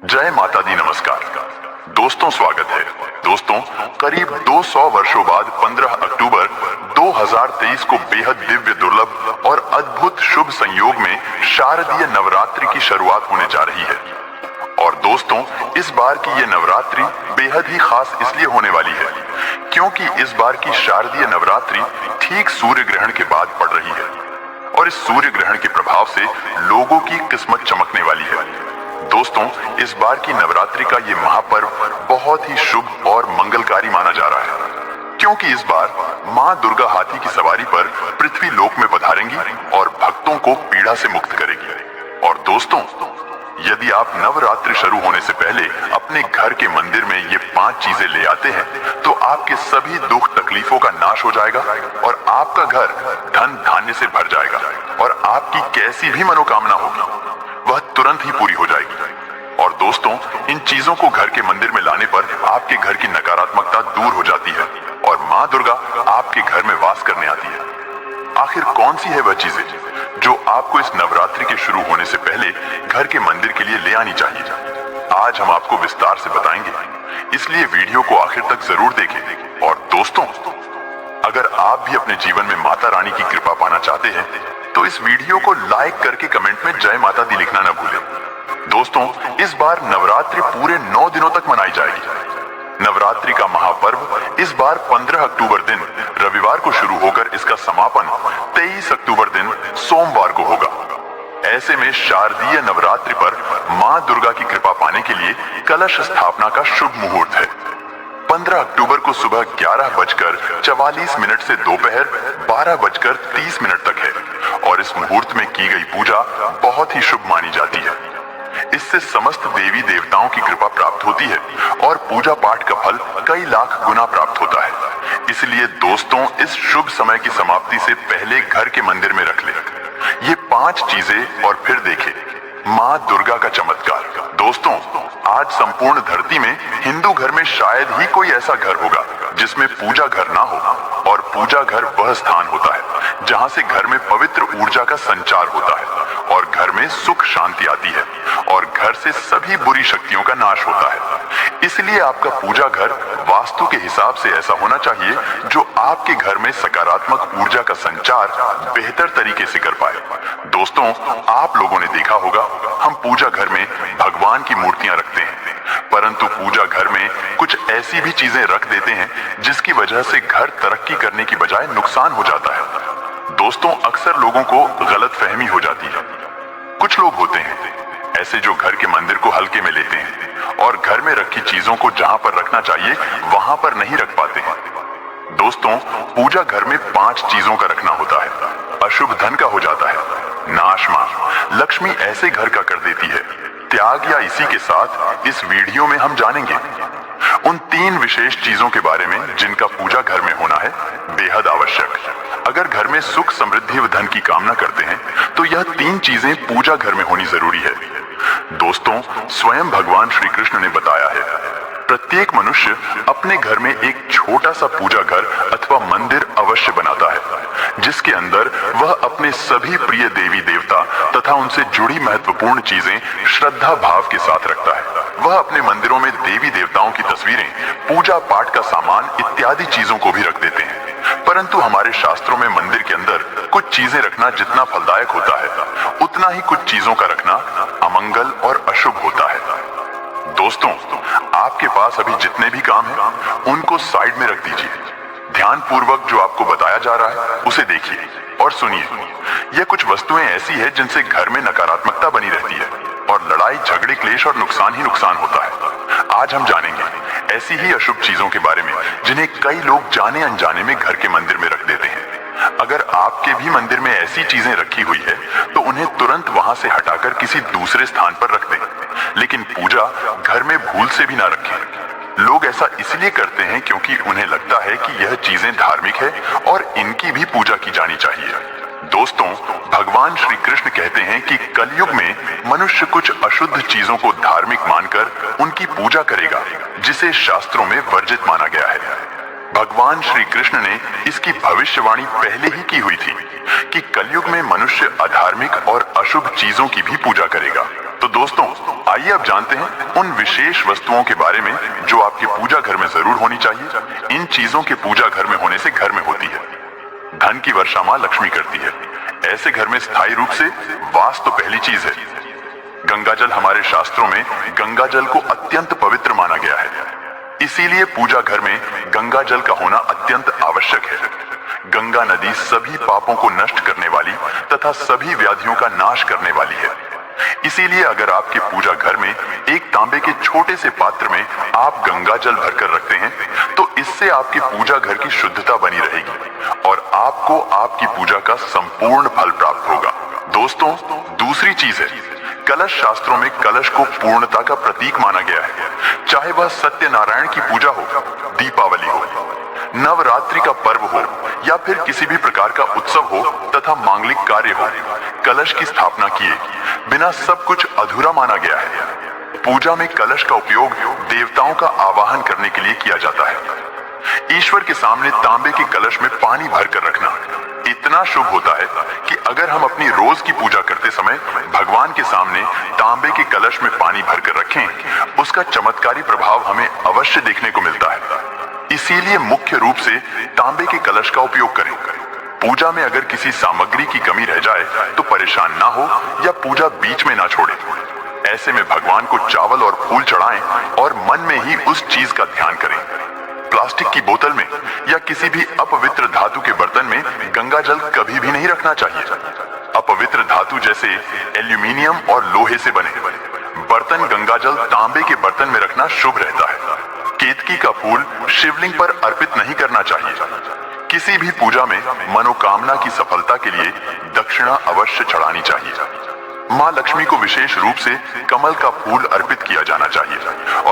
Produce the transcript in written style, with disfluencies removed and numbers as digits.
जय माता दी, नमस्कार दोस्तों, स्वागत है। दोस्तों, करीब 200 वर्षों बाद 15 अक्टूबर 2023 को बेहद दिव्य, दुर्लभ और अद्भुत शुभ संयोग में शारदीय नवरात्रि की शुरुआत होने जा रही है। और दोस्तों, इस बार की ये नवरात्रि बेहद ही खास इसलिए होने वाली है क्योंकि इस बार की शारदीय नवरात्रि ठीक सूर्य ग्रहण के बाद पड़ रही है और इस सूर्य ग्रहण के प्रभाव से लोगों की किस्मत चमकने वाली है। दोस्तों, इस बार की नवरात्रि का ये महापर्व बहुत ही शुभ और मंगलकारी माना जा रहा है क्योंकि इस बार माँ दुर्गा हाथी की सवारी पर पृथ्वी लोक में पधारेंगी और भक्तों को पीड़ा से मुक्त करेगी। और दोस्तों, यदि आप नवरात्रि शुरू होने से पहले अपने घर के मंदिर में ये 5 चीजें ले आते हैं तो आपके सभी दुख तकलीफों का नाश हो जाएगा और आपका घर धन धान्य से भर जाएगा और आपकी कैसी भी मनोकामना होगी वह तुरंत ही पूरी हो जाएगी। और दोस्तों, इन चीजों को घर के मंदिर में लाने पर आपके घर की नकारात्मकता दूर हो जाती है और माँ दुर्गा आपके घर में वास करने आती है। आखिर कौन सी है वह चीजें जो आपको इस नवरात्रि के शुरू होने से पहले घर के मंदिर के लिए ले आनी चाहिए? आज हम आपको विस्तार से बताएंगे, इसलिए वीडियो को आखिर तक जरूर देखें। और दोस्तों, अगर आप भी अपने जीवन में माता रानी की कृपा पाना चाहते हैं तो इस वीडियो को लाइक करके कमेंट में जय माता दी लिखना न भूलें। दोस्तों, इस बार नवरात्रि पूरे 9 दिनों तक मनाई जाएगी। नवरात्रि का महापर्व इस बार 15 अक्टूबर दिन रविवार को शुरू होकर इसका समापन 23 अक्टूबर दिन सोमवार को होगा। ऐसे में शारदीय नवरात्रि पर माँ दुर्गा की कृपा पाने के लिए कलश स्थापना का शुभ मुहूर्त है। 15 अक्टूबर को सुबह 11:44 से दोपहर 12:30 तक है और इस मुहूर्त में की गई पूजा बहुत ही शुभ मानी जाती है। इससे समस्त देवी देवताओं की कृपा प्राप्त होती है और पूजा पाठ का फल कई लाख गुना प्राप्त होता है। इसलिए दोस्तों, इस शुभ समय की समाप्ति से पहले घर के मंदिर में रख ले ये 5 चीजें और फिर देखें माँ दुर्गा का चमत्कार। दोस्तों, आज संपूर्ण धरती में हिंदू घर में शायद ही कोई ऐसा घर होगा जिसमें पूजा घर ना हो। और पूजा घर वह स्थान होता है जहाँ से घर में पवित्र ऊर्जा का संचार होता है और घर में सुख शांति आती है और घर से सभी बुरी शक्तियों का नाश होता है। इसलिए आपका पूजा घर वास्तु के हिसाब से ऐसा होना चाहिए जो आपके घर में सकारात्मक ऊर्जा का संचार बेहतर तरीके से कर पाए। दोस्तों, आप लोगों ने देखा होगा हम पूजा घर में भगवान की मूर्तियां रखते हैं, परंतु पूजा घर में कुछ ऐसी भी चीजें रख देते हैं जिसकी वजह से घर तरक्की करने की बजाय नुकसान हो जाता है। दोस्तों, अक्सर लोगों को गलतफहमी हो जाती है। कुछ लोग होते हैं ऐसे जो घर के मंदिर को हल्के में लेते हैं और घर में रखी चीजों को जहां पर रखना चाहिए वहां पर नहीं रख पाते हैं। दोस्तों, पूजा घर में 5 चीजों का रखना होता है। अशुभ धन का हो जाता है, नाश माँ लक्ष्मी ऐसे घर का कर देती है, त्याग या इसी के साथ इस वीडियो में हम जानेंगे उन 3 विशेष चीजों के बारे में जिनका पूजा घर में होना है बेहद आवश्यक। अगर घर में सुख, समृद्धि व धन की कामना करते हैं तो यह 3 चीजें पूजा घर में होनी जरूरी है। दोस्तों, स्वयं भगवान श्री कृष्ण ने बताया है प्रत्येक मनुष्य अपने घर में एक छोटा सा पूजा घर अथवा मंदिर अवश्य बनाता है जिसके अंदर वह अपने सभी प्रिय देवी देवता तथा उनसे जुड़ी महत्वपूर्ण चीजें श्रद्धा भाव के साथ रखता है। वह अपने मंदिरों में देवी देवताओं की तस्वीरें, पूजा पाठ का सामान इत्यादि चीजों को भी रख देते हैं। परंतु हमारे शास्त्रों में मंदिर के अंदर कुछ चीजें रखना जितना फलदायक होता है उतना ही कुछ चीजों का रखना अमंगल और अशुभ होता है। दोस्तों, आपके पास अभी जितने भी काम हैं उनको साइड में रख दीजिए। ध्यान पूर्वक जो आपको बताया जा रहा है उसे देखिए और सुनिए। यह कुछ वस्तुएं ऐसी है जिनसे घर में नकारात्मकता बनी रहती है और लड़ाई, झगड़े, क्लेश और नुकसान ही नुकसान होता है। आज हम जानेंगे ऐसी ही अशुभ चीजों के बारे में जिन्हें कई लोग जाने अनजाने में घर के मंदिर में रख देते हैं। अगर आपके भी मंदिर में ऐसी चीजें रखी हुई है तो उन्हें तुरंत वहां से हटाकर किसी दूसरे स्थान पर रख दें, लेकिन पूजा घर में भूल से भी ना रखें। लोग ऐसा इसलिए करते हैं क्योंकि उन्हें लगता है कि यह चीजें धार्मिक है और इनकी भी पूजा की जानी चाहिए। दोस्तों, भगवान श्री कृष्ण कहते हैं कि कलयुग में मनुष्य कुछ अशुद्ध चीजों को धार्मिक मानकर उनकी पूजा करेगा जिसे शास्त्रों में वर्जित माना गया है। भगवान श्री कृष्ण ने इसकी भविष्यवाणी पहले ही की हुई थी कि कलयुग में मनुष्य अधार्मिक और अशुभ चीजों की भी पूजा करेगा। तो दोस्तों, आइए अब जानते हैं उन विशेष वस्तुओं के बारे में जो आपके पूजा घर में जरूर होनी चाहिए। इन चीजों के पूजा घर में होने से घर में होती है धन की वर्षा मां लक्ष्मी करती है। ऐसे घर में स्थायी रूप से वास तो पहली चीज है। गंगाजल हमारे शास्त्रों में गंगाजल को अत्यंत पवित्र माना गया है, इसीलिए पूजा घर में गंगाजल का होना अत्यंत आवश्यक है। गंगा नदी सभी पापों को नष्ट करने वाली तथा सभी व्याधियों का नाश करने वाली है। इसीलिए अगर आपके पूजा घर में एक तांबे के छोटे से पात्र में आप गंगा जल भरकर रखते हैं तो इससे आपकी पूजा घर की शुद्धता बनी रहेगी और आपको आपकी पूजा का संपूर्ण फल प्राप्त होगा। दोस्तों, दूसरी चीज है, कलश शास्त्रों में कलश को पूर्णता का प्रतीक माना गया है। चाहे वह सत्यनारायण की पूजा हो, दीपावली हो, नवरात्रि का पर्व हो या फिर किसी भी प्रकार का उत्सव हो तथा मांगलिक कार्य हो, कलश की स्थापना किए बिना सब कुछ अधूरा माना गया है। पूजा में कलश का उपयोग देवताओं का आवाहन करने के लिए किया जाता है। ईश्वर के सामने तांबे के कलश में पानी भरकर रखना इतना शुभ होता है कि अगर हम अपनी रोज की पूजा करते समय भगवान के सामने तांबे के कलश में पानी भरकर रखें, उसका चमत्कारी प्रभाव हमें अवश्य देखने को मिलता है। इसीलिए मुख्य रूप से तांबे के कलश का उपयोग करें। पूजा में अगर किसी सामग्री की कमी रह जाए तो परेशान ना हो या पूजा बीच में ना छोड़ें। ऐसे में भगवान को चावल और फूल चढ़ाएं और मन में ही उस चीज का ध्यान करें। प्लास्टिक की बोतल में या किसी भी अपवित्र धातु के बर्तन में गंगा जल कभी भी नहीं रखना चाहिए। अपवित्र धातु जैसे एल्यूमिनियम और लोहे से बने बर्तन गंगा जल तांबे के बर्तन में रखना शुभ रहता है। केतकी का फूल शिवलिंग पर अर्पित नहीं करना चाहिए। किसी भी पूजा में मनोकामना की सफलता के लिए दक्षिणा अवश्य चढ़ानी चाहिए। मां लक्ष्मी को विशेष रूप से कमल का फूल अर्पित किया जाना चाहिए और